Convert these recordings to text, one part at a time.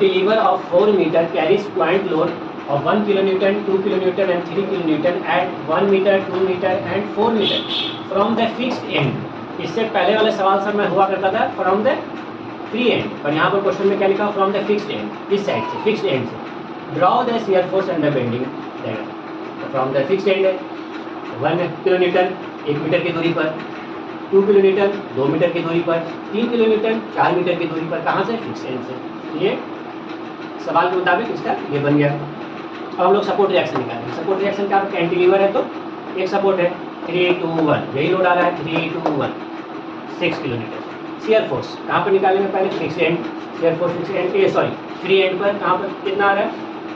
deliver of 4 meter carries point load of 1 kilonewton, 2 kilonewton and 3 kilonewton at 1 meter, 2 meter and 4 meter from the fixed end. इससे पहले वाले सवाल sir में हुआ करता था फ्रॉम द फ्री एंड, पर यहाँ पर क्वेश्चन में क्या लिखा फ्रॉम द फिक्स्ड एंड, इस साइड से फिक्स्ड एंड से draw the shear force and the bending diagram. From the fixed and है 1 किलोमीटर 1 मीटर की दूरी पर, 2 किलोमीटर 2 मीटर की दूरी पर, 3 किलोमीटर 4 मीटर की दूरी पर, कहाँ से फिक्स्ड एंड से। ये सवाल के मुताबिक इसका ये बन गया। अब हम लोग सपोर्ट रिएक्शन निकालेंगे। सपोर्ट रिएक्शन का कैंटिलीवर है तो एक सपोर्ट है 3 2 1, यही लोड आ रहा है 3 2 1 6 किलोमीटर। शियर फोर्स कहाँ पर निकालेंगे पहले fix and, shear force fix and के सॉरी फ्री एंड पर कहाँ पर कितना आ रहा है,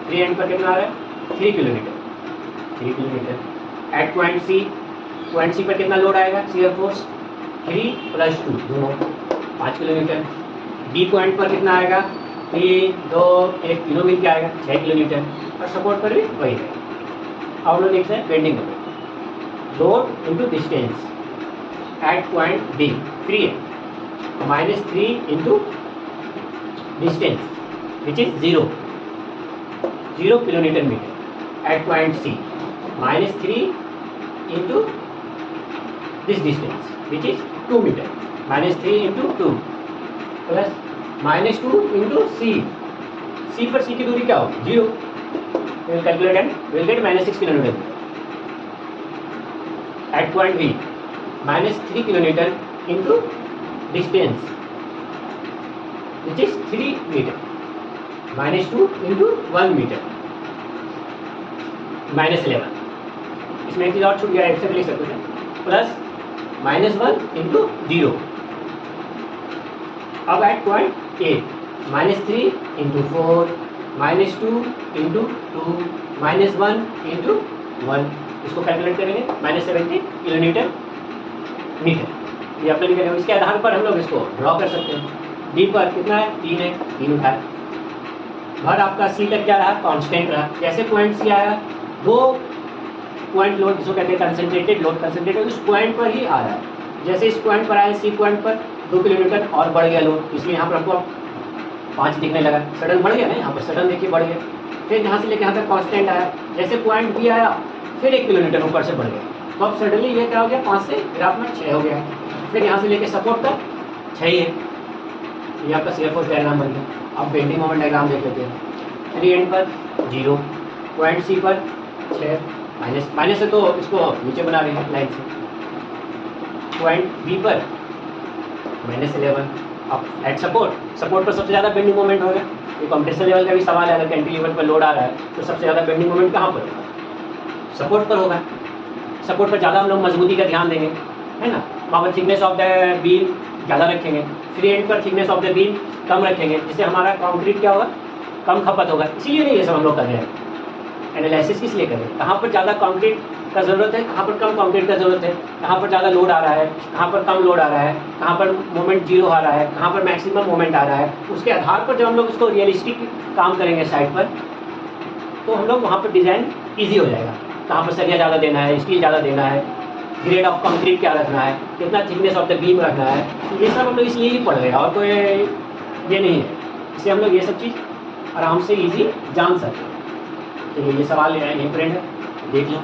फ्री एंड पर कितना आ रहा है 3 kilometre 3 kilometre at point C पर कितना लोड आएगा शियर फोर्स 3 + 2 दोनों 5 किलोमीटर। बी पॉइंट पर कितना आएगा 3 2 1 तीनों मिल के आएगा 6 किलोमीटर और सपोर्ट पर भी वही है। अब लोग देखते हैं bending moment load into distance at point B free है -3 into distance which is 0 kilonewton meter at point C, -3 into this distance which is 2 meter, -3 into 2 plus -2 into C पर C की दूरी क्या होगी 0, we'll calculate and we'll get -6 kilonewton at point B, -3 kilonewton into distance which is 3 meter, -2 into 1 meter, -11। इसमें एक चीज और छूट गया, एक से लिख सकते हैं प्लस -1 into 0। अब eight point A -3 into 4 -2 into 2 -1 into 1, इसको कैलकुलेट करेंगे -70 किलोमीटर मीटर। ये अपने लिखेंगे, इसके आधार पर हम लोग इसको ड्रॉ कर सकते हैं। डी पर कितना है 3 है 3 उठाए, भर आपका सी तक क्या रहा कांस्टेंट रहा। जैसे पॉइंट सी आया 2 पॉइंट लोड जिसको कहते हैं कंसंट्रेटेड लोड, कंसंट्रेटेड उस पॉइंट पर ही आ रहा है। जैसे इस पॉइंट पर आया सी पॉइंट पर 2 किलोमीटर और बढ़ गया लोड, इसलिए यहाँ पर हमको 5 दिखने लगा, सडन बढ़ गया ना, यहाँ पर सडन देखिए बढ़ गया। फिर यहाँ से लेकर यहाँ तक कांस्टेंट आया, जैसे पॉइंट बी आया फिर 1 किलोमीटर ऊपर से बढ़ गया, तो अब सडनली ये क्या हो गया 5 से ग्राफ में 6 हो गया। फिर यहाँ से लेके सपोर्ट तक 6 ही है, ये आपका शियर फोर्स डायग्राम बन गया। अब बेंडिंग मोमेंट डायग्राम देख लेते हैं। फ्री एंड पर 0, पॉइंट सी पर 6 माइनस से तो इसको नीचे बना रहे हैं लाइन से, पॉइंट बी पर -11। अब एट सपोर्ट पर सबसे ज़्यादा बेंडिंग मोमेंट होगा। ये कंप्रेसर लेवल का भी सवाल है, अगर कैंटिलीवर पर लोड आ रहा है तो सबसे ज़्यादा बेंडिंग मोमेंट कहाँ पर होगा, सपोर्ट पर होगा। सपोर्ट पर ज़्यादा हम लोग मजबूती का ध्यान देंगे, है ना, वहाँ पर थिकनेस ऑफ द बीम ज़्यादा रखेंगे। फ्री एंड पर थिकनेस ऑफ द बीम कम रखेंगे, जिससे हमारा कंक्रीट क्या होगा कम खपत होगा। इसीलिए नहीं ये सब हम लोग कर रहे हैं, एनालिसिस किस लिए करें, कहाँ पर ज़्यादा कंक्रीट का ज़रूरत है, कहाँ पर कम कंक्रीट का ज़रूरत है, कहाँ पर ज़्यादा लोड आ रहा है, कहाँ पर कम लोड आ रहा है, कहाँ पर मोमेंट 0 आ रहा है, कहाँ पर मैक्सिमम मोमेंट आ रहा है। उसके आधार पर जब हम लोग इसको रियलिस्टिक काम करेंगे साइड पर, तो हम लोग वहाँ पर डिज़ाइन ईजी हो जाएगा। कहाँ पर सरिया ज़्यादा देना है, स्टील ज़्यादा देना है, ग्रेड ऑफ कंक्रीट क्या रखना है, कितना थिकनेस ऑफ द बीम रखना है, ये सब हम लोग इसलिए ही पढ़ रहे हैं, और कोई ये नहीं है। इससे हम लोग ये सब चीज़ आराम से इजी जान सकते हैं। तो ये सवाल यहीं प्रिंट है, देख लो।